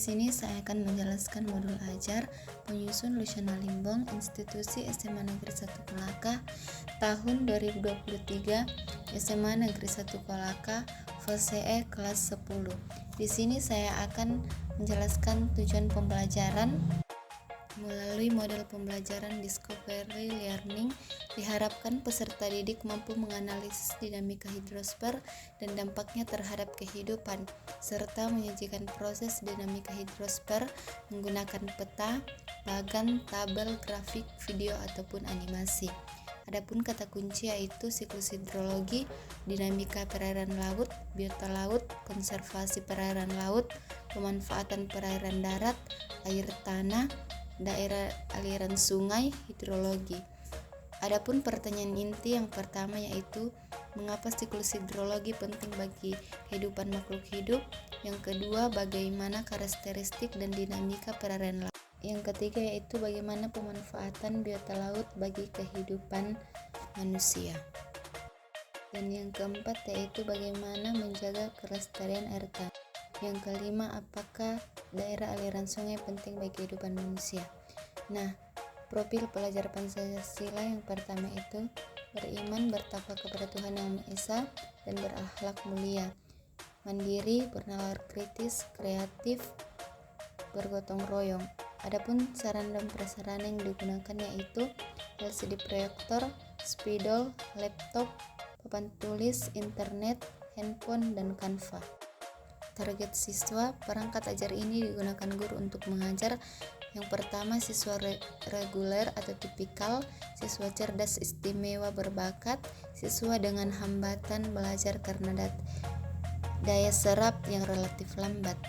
sini saya akan menjelaskan modul ajar penyusun Luciana Limbong, Institusi SMA Negeri 1 Kolaka, tahun 2023, SMA Negeri 1 Kolaka, VCE kelas 10. Di sini saya akan menjelaskan tujuan pembelajaran. Melalui model pembelajaran Discovery Learning, diharapkan peserta didik mampu menganalisis dinamika hidrosfer dan dampaknya terhadap kehidupan, serta menyajikan proses dinamika hidrosfer menggunakan peta, bagan, tabel, grafik, video, ataupun animasi. Adapun kata kunci yaitu siklus hidrologi, dinamika perairan laut, biota laut, konservasi perairan laut, pemanfaatan perairan darat, air tanah, daerah aliran sungai, hidrologi. Adapun pertanyaan inti yang pertama yaitu mengapa siklus hidrologi penting bagi kehidupan makhluk hidup? Yang kedua, bagaimana karakteristik dan dinamika perairan laut? Yang ketiga yaitu bagaimana pemanfaatan biota laut bagi kehidupan manusia. Dan yang keempat yaitu bagaimana menjaga kelestarian air tanah. Yang kelima, apakah daerah aliran sungai penting bagi kehidupan manusia? Nah, profil pelajar Pancasila yang pertama itu beriman, bertakwa kepada Tuhan Yang Maha Esa, dan berakhlak mulia, mandiri, bernalar kritis, kreatif, bergotong royong. Adapun sarana dan prasarana yang digunakan yaitu LCD proyektor, spidol, laptop, papan tulis, internet, handphone, dan Canva. Target siswa, perangkat ajar ini digunakan guru untuk mengajar. Yang pertama, siswa reguler atau tipikal, siswa cerdas istimewa berbakat, siswa dengan hambatan belajar karena daya serap yang relatif lambat.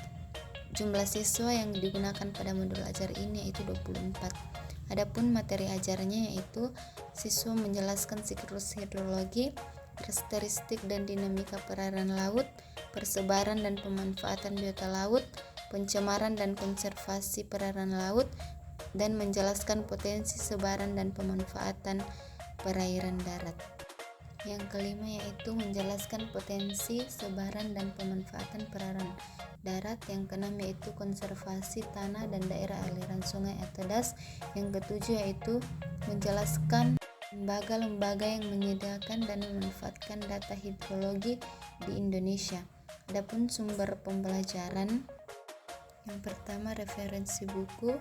Jumlah siswa yang digunakan pada modul ajar ini yaitu 24. Adapun materi ajarnya yaitu siswa menjelaskan siklus hidrologi, karakteristik dan dinamika perairan laut, persebaran dan pemanfaatan biota laut, pencemaran dan konservasi perairan laut, dan menjelaskan potensi sebaran dan pemanfaatan perairan darat. Yang kelima yaitu menjelaskan potensi sebaran dan pemanfaatan perairan darat. Yang keenam yaitu konservasi tanah dan daerah aliran sungai atau DAS. Yang ketujuh yaitu menjelaskan lembaga-lembaga yang menyediakan dan memanfaatkan data hidrologi di Indonesia. Adapun sumber pembelajaran, yang pertama referensi buku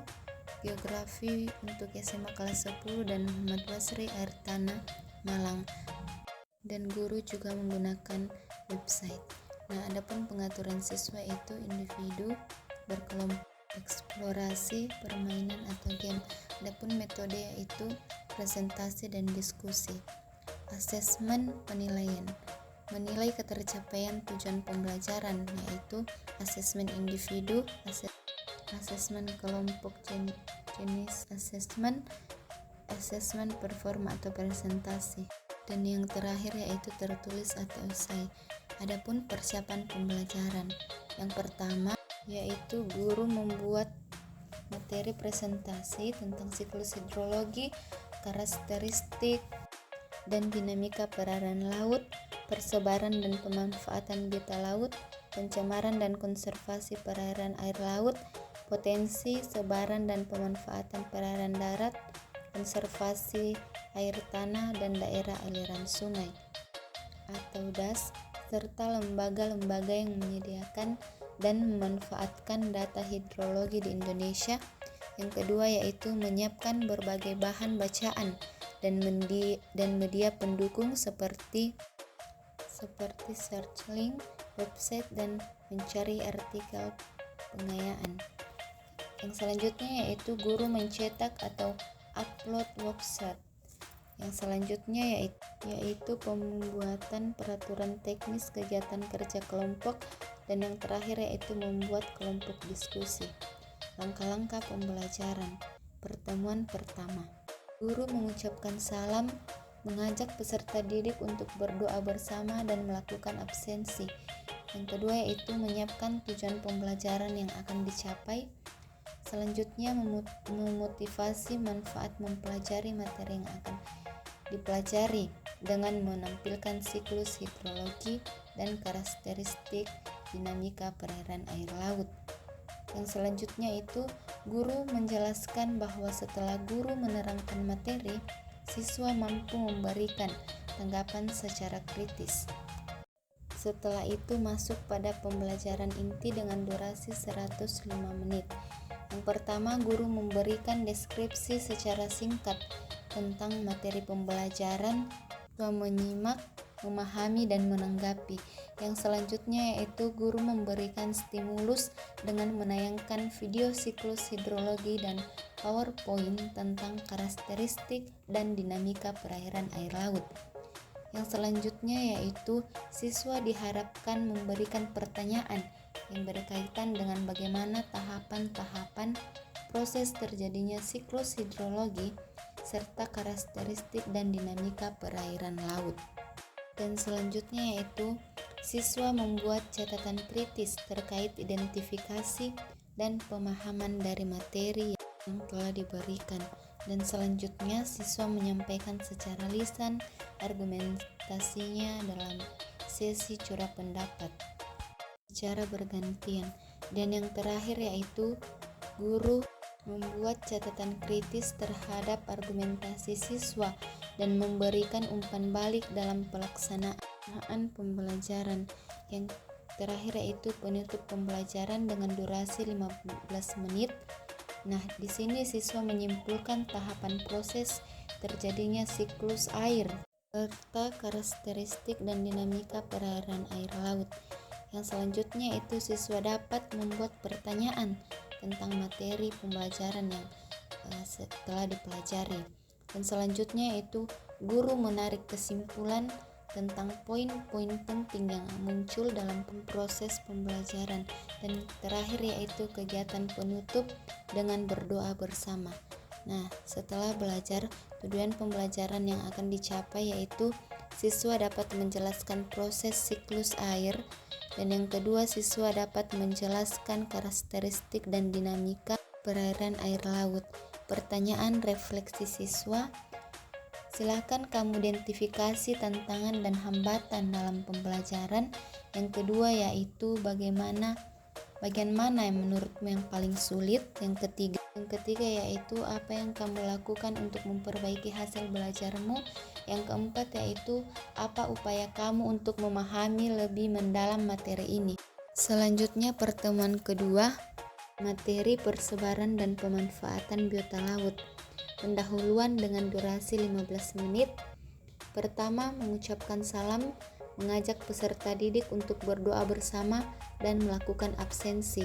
Geografi untuk SMA kelas 10 dan Muhammad Basri Air Tanah Malang, dan guru juga menggunakan website. Nah, adapun pengaturan siswa itu individu, berkelompok, eksplorasi, permainan atau game. Adapun metode yaitu presentasi dan diskusi. Asesmen penilaian, menilai ketercapaian tujuan pembelajaran yaitu asesmen individu, asesmen kelompok, jenis asesmen performa atau presentasi, dan yang terakhir yaitu tertulis atau esai. Adapun persiapan pembelajaran, yang pertama yaitu guru membuat materi presentasi tentang siklus hidrologi, karakteristik dan dinamika perairan laut, persebaran dan pemanfaatan biota laut, pencemaran dan konservasi perairan air laut, potensi sebaran dan pemanfaatan perairan darat, konservasi air tanah dan daerah aliran sungai atau DAS, serta lembaga-lembaga yang menyediakan dan memanfaatkan data hidrologi di Indonesia. Yang kedua yaitu menyiapkan berbagai bahan bacaan dan media pendukung seperti search link, website, dan mencari artikel pengayaan. Yang selanjutnya yaitu guru mencetak atau upload worksheet. Yang selanjutnya yaitu pembuatan peraturan teknis kegiatan kerja kelompok, dan yang terakhir yaitu membuat kelompok diskusi. Langkah-langkah pembelajaran. Pertemuan pertama, guru mengucapkan salam, mengajak peserta didik untuk berdoa bersama dan melakukan absensi. Yang kedua yaitu menyiapkan tujuan pembelajaran yang akan dicapai. Selanjutnya memotivasi manfaat mempelajari materi yang akan dipelajari dengan menampilkan siklus hidrologi dan karakteristik dinamika perairan air laut. Yang selanjutnya itu guru menjelaskan bahwa setelah guru menerangkan materi, siswa mampu memberikan tanggapan secara kritis. Setelah itu masuk pada pembelajaran inti dengan durasi 105 menit. Yang pertama, guru memberikan deskripsi secara singkat tentang materi pembelajaran, menyimak, memahami, dan menanggapi. Yang selanjutnya yaitu guru memberikan stimulus dengan menayangkan video siklus hidrologi dan PowerPoint tentang karakteristik dan dinamika perairan air laut. Yang selanjutnya yaitu siswa diharapkan memberikan pertanyaan yang berkaitan dengan bagaimana tahapan-tahapan proses terjadinya siklus hidrologi serta karakteristik dan dinamika perairan laut. Dan selanjutnya yaitu siswa membuat catatan kritis terkait identifikasi dan pemahaman dari materi yang telah diberikan. Dan selanjutnya siswa menyampaikan secara lisan argumentasinya dalam sesi curah pendapat secara bergantian. Dan yang terakhir yaitu guru membuat catatan kritis terhadap argumentasi siswa dan memberikan umpan balik dalam pelaksanaan pembelajaran. Yang terakhir yaitu penutup pembelajaran dengan durasi 15 menit. Nah, di sini siswa menyimpulkan tahapan proses terjadinya siklus air serta karakteristik dan dinamika perairan air laut. Yang selanjutnya itu siswa dapat membuat pertanyaan tentang materi pembelajaran yang setelah dipelajari. Dan selanjutnya itu guru menarik kesimpulan tentang poin-poin penting yang muncul dalam proses pembelajaran. Dan terakhir yaitu kegiatan penutup dengan berdoa bersama. Nah, setelah belajar, tujuan pembelajaran yang akan dicapai yaitu siswa dapat menjelaskan proses siklus air, dan yang kedua siswa dapat menjelaskan karakteristik dan dinamika perairan air laut. Pertanyaan refleksi siswa, silakan kamu identifikasi tantangan dan hambatan dalam pembelajaran. Yang kedua yaitu bagian mana yang menurutmu yang paling sulit. Yang ketiga yaitu apa yang kamu lakukan untuk memperbaiki hasil belajarmu. Yang keempat yaitu apa upaya kamu untuk memahami lebih mendalam materi ini. Selanjutnya pertemuan kedua, materi persebaran dan pemanfaatan biota laut. Pendahuluan dengan durasi 15 menit. Pertama, mengucapkan salam, mengajak peserta didik untuk berdoa bersama dan melakukan absensi.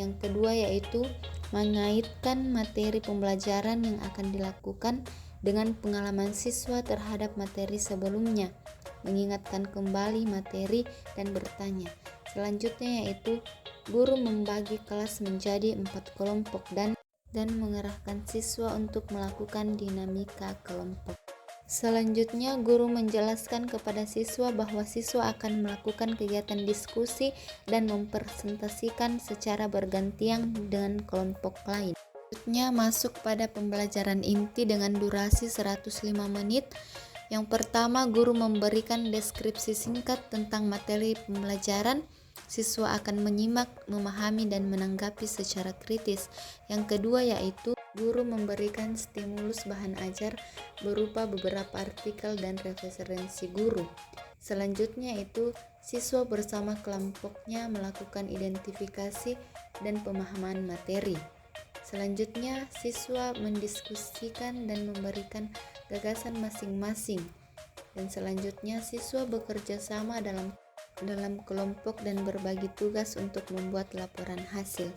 Yang kedua yaitu mengaitkan materi pembelajaran yang akan dilakukan dengan pengalaman siswa terhadap materi sebelumnya, mengingatkan kembali materi dan bertanya. Selanjutnya yaitu guru membagi kelas menjadi 4 kelompok dan mengerahkan siswa untuk melakukan dinamika kelompok. Selanjutnya, guru menjelaskan kepada siswa bahwa siswa akan melakukan kegiatan diskusi dan mempresentasikan secara bergantian dengan kelompok lain. Selanjutnya, masuk pada pembelajaran inti dengan durasi 105 menit. Yang pertama, guru memberikan deskripsi singkat tentang materi pembelajaran. Siswa akan menyimak, memahami, dan menanggapi secara kritis. Yang kedua yaitu guru memberikan stimulus bahan ajar berupa beberapa artikel dan referensi guru. Selanjutnya itu siswa bersama kelompoknya melakukan identifikasi dan pemahaman materi. Selanjutnya siswa mendiskusikan dan memberikan gagasan masing-masing. Dan selanjutnya siswa bekerja sama dalam kelompok dan berbagi tugas untuk membuat laporan hasil.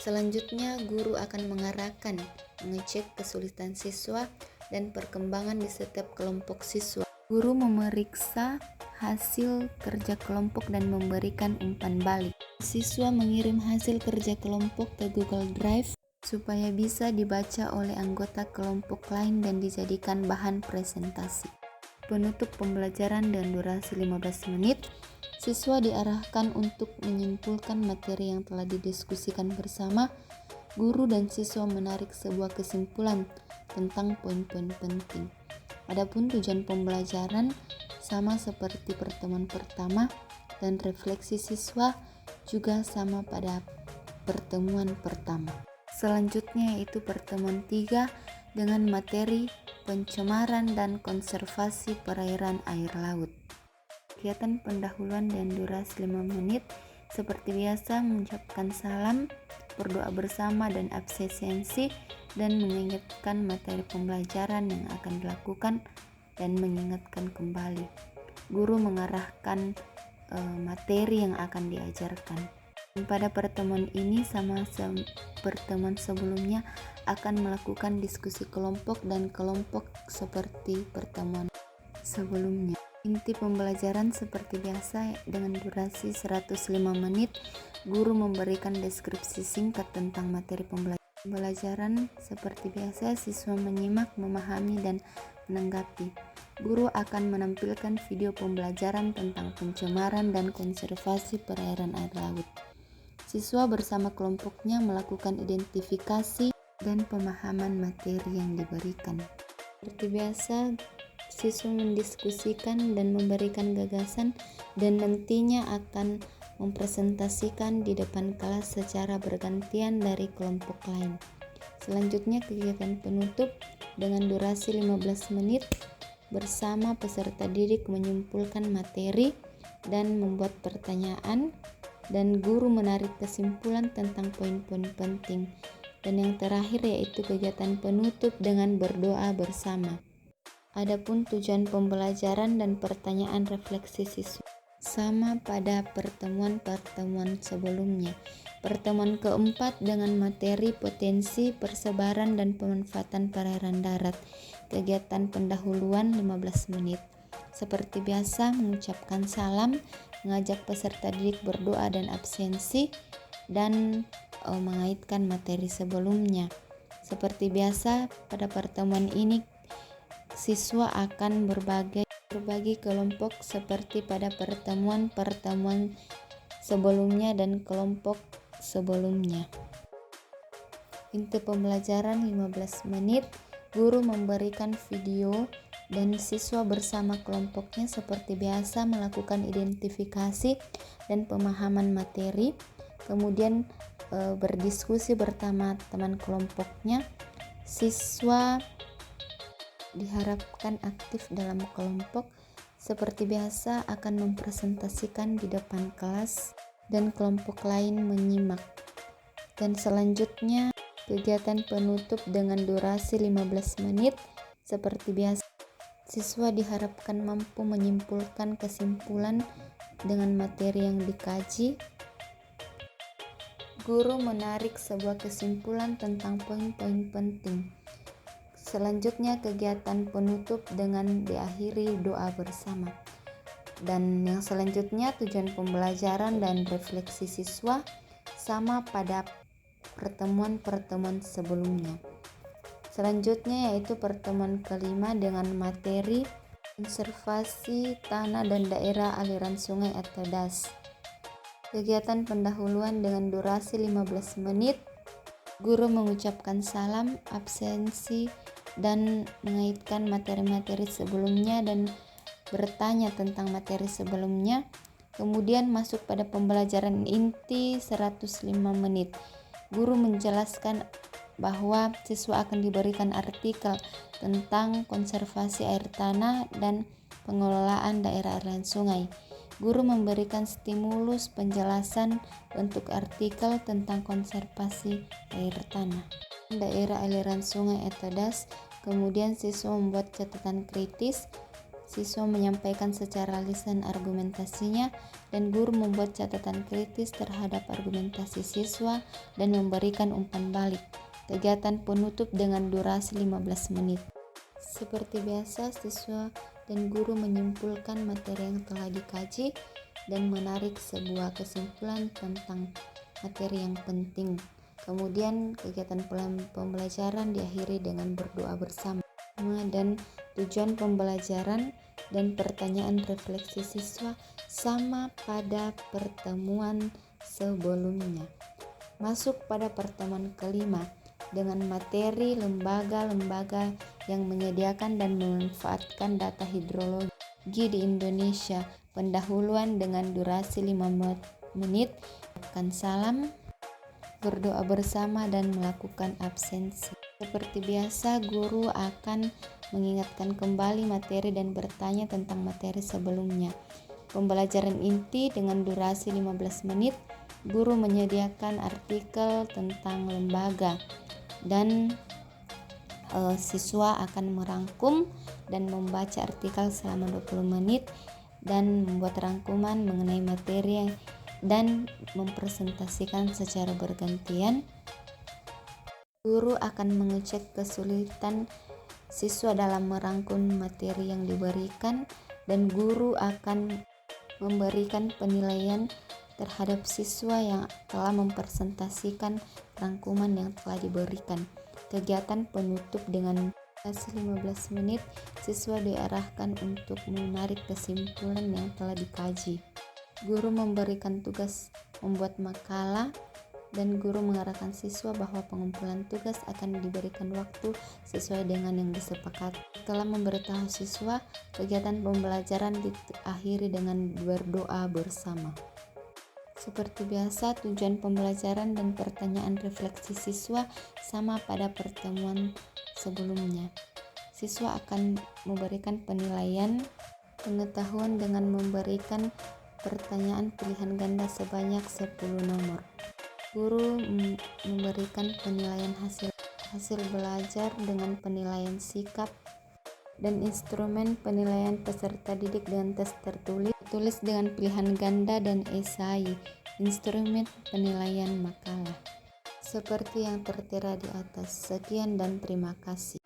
Selanjutnya, guru akan mengarahkan, mengecek kesulitan siswa dan perkembangan di setiap kelompok siswa. Guru memeriksa hasil kerja kelompok dan memberikan umpan balik. Siswa mengirim hasil kerja kelompok ke Google Drive supaya bisa dibaca oleh anggota kelompok lain dan dijadikan bahan presentasi. Penutup pembelajaran dan durasi 15 menit. Siswa diarahkan untuk menyimpulkan materi yang telah didiskusikan bersama. Guru dan siswa menarik sebuah kesimpulan tentang poin-poin penting. Adapun tujuan pembelajaran sama seperti pertemuan pertama dan refleksi siswa juga sama pada pertemuan pertama. Selanjutnya yaitu pertemuan 3 dengan materi pencemaran dan konservasi perairan air laut. Kegiatan pendahuluan dan durasi 5 menit. Seperti biasa mengucapkan salam, berdoa bersama dan absensi, dan mengingatkan materi pembelajaran yang akan dilakukan dan mengingatkan kembali. Guru mengarahkan materi yang akan diajarkan. Dan pada pertemuan ini sama pertemuan sebelumnya akan melakukan diskusi kelompok dan kelompok seperti pertemuan sebelumnya. Inti pembelajaran seperti biasa dengan durasi 105 menit. Guru memberikan deskripsi singkat tentang materi pembelajaran. Seperti biasa siswa menyimak, memahami, dan menanggapi. Guru akan menampilkan video pembelajaran tentang pencemaran dan konservasi perairan air laut. Siswa bersama kelompoknya melakukan identifikasi dan pemahaman materi yang diberikan. Seperti biasa, siswa mendiskusikan dan memberikan gagasan dan nantinya akan mempresentasikan di depan kelas secara bergantian dari kelompok lain. Selanjutnya kegiatan penutup dengan durasi 15 menit bersama peserta didik menyimpulkan materi dan membuat pertanyaan, dan guru menarik kesimpulan tentang poin-poin penting. Dan yang terakhir yaitu kegiatan penutup dengan berdoa bersama. Adapun tujuan pembelajaran dan pertanyaan refleksi siswa sama pada pertemuan-pertemuan sebelumnya. Pertemuan keempat dengan materi potensi, persebaran, dan pemanfaatan perairan darat. Kegiatan pendahuluan 15 menit. Seperti biasa mengucapkan salam, mengajak peserta didik berdoa dan absensi, dan mengaitkan materi sebelumnya. Seperti biasa pada pertemuan ini siswa akan berbagi kelompok seperti pada pertemuan sebelumnya dan kelompok sebelumnya. Inti pembelajaran 15 menit. Guru memberikan video dan siswa bersama kelompoknya seperti biasa melakukan identifikasi dan pemahaman materi. Kemudian berdiskusi bersama teman kelompoknya. Siswa diharapkan aktif dalam kelompok. Seperti biasa akan mempresentasikan di depan kelas dan kelompok lain menyimak. Dan selanjutnya kegiatan penutup dengan durasi 15 menit. Seperti biasa siswa diharapkan mampu menyimpulkan kesimpulan dengan materi yang dikaji. Guru menarik sebuah kesimpulan tentang poin-poin penting. Selanjutnya kegiatan penutup dengan diakhiri doa bersama. Dan yang selanjutnya tujuan pembelajaran dan refleksi siswa sama pada pertemuan-pertemuan sebelumnya. Selanjutnya yaitu pertemuan kelima dengan materi konservasi tanah dan daerah aliran sungai atau DAS. Kegiatan pendahuluan dengan durasi 15 menit. Guru mengucapkan salam, absensi, dan mengaitkan materi-materi sebelumnya dan bertanya tentang materi sebelumnya. Kemudian masuk pada pembelajaran inti 105 menit. Guru menjelaskan bahwa siswa akan diberikan artikel tentang konservasi air tanah dan pengelolaan daerah aliran sungai. Guru memberikan stimulus penjelasan bentuk artikel tentang konservasi air tanah, daerah aliran sungai atau DAS. Kemudian siswa membuat catatan kritis. Siswa menyampaikan secara lisan argumentasinya, dan guru membuat catatan kritis terhadap argumentasi siswa dan memberikan umpan balik. Kegiatan penutup dengan durasi 15 menit. Seperti biasa, siswa dan guru menyimpulkan materi yang telah dikaji dan menarik sebuah kesimpulan tentang materi yang penting. Kemudian kegiatan pembelajaran diakhiri dengan berdoa bersama. Dan tujuan pembelajaran dan pertanyaan refleksi siswa sama pada pertemuan sebelumnya. Masuk pada pertemuan kelima dengan materi lembaga-lembaga yang menyediakan dan memanfaatkan data hidrologi di Indonesia. Pendahuluan dengan durasi 5 menit. Salam, berdoa bersama, dan melakukan absensi. Seperti biasa, guru akan mengingatkan kembali materi dan bertanya tentang materi sebelumnya. Pembelajaran inti dengan durasi 15 menit. Guru menyediakan artikel tentang lembaga dan siswa akan merangkum dan membaca artikel selama 20 menit dan membuat rangkuman mengenai materi dan mempresentasikan secara bergantian. Guru akan mengecek kesulitan siswa dalam merangkum materi yang diberikan, dan guru akan memberikan penilaian terhadap siswa yang telah mempresentasikan rangkuman yang telah diberikan. Kegiatan penutup dengan durasi 15 menit, siswa diarahkan untuk menarik kesimpulan yang telah dikaji. Guru memberikan tugas membuat makalah, dan guru mengarahkan siswa bahwa pengumpulan tugas akan diberikan waktu sesuai dengan yang disepakati. Setelah memberitahu siswa, kegiatan pembelajaran diakhiri dengan berdoa bersama. Seperti biasa, tujuan pembelajaran dan pertanyaan refleksi siswa sama pada pertemuan sebelumnya. Siswa akan memberikan penilaian pengetahuan dengan memberikan pertanyaan pilihan ganda sebanyak 10 nomor. Guru memberikan penilaian hasil belajar dengan penilaian sikap dan instrumen penilaian peserta didik dengan tes tertulis dengan pilihan ganda dan esai, instrumen penilaian makalah. Seperti yang tertera di atas. Sekian dan terima kasih.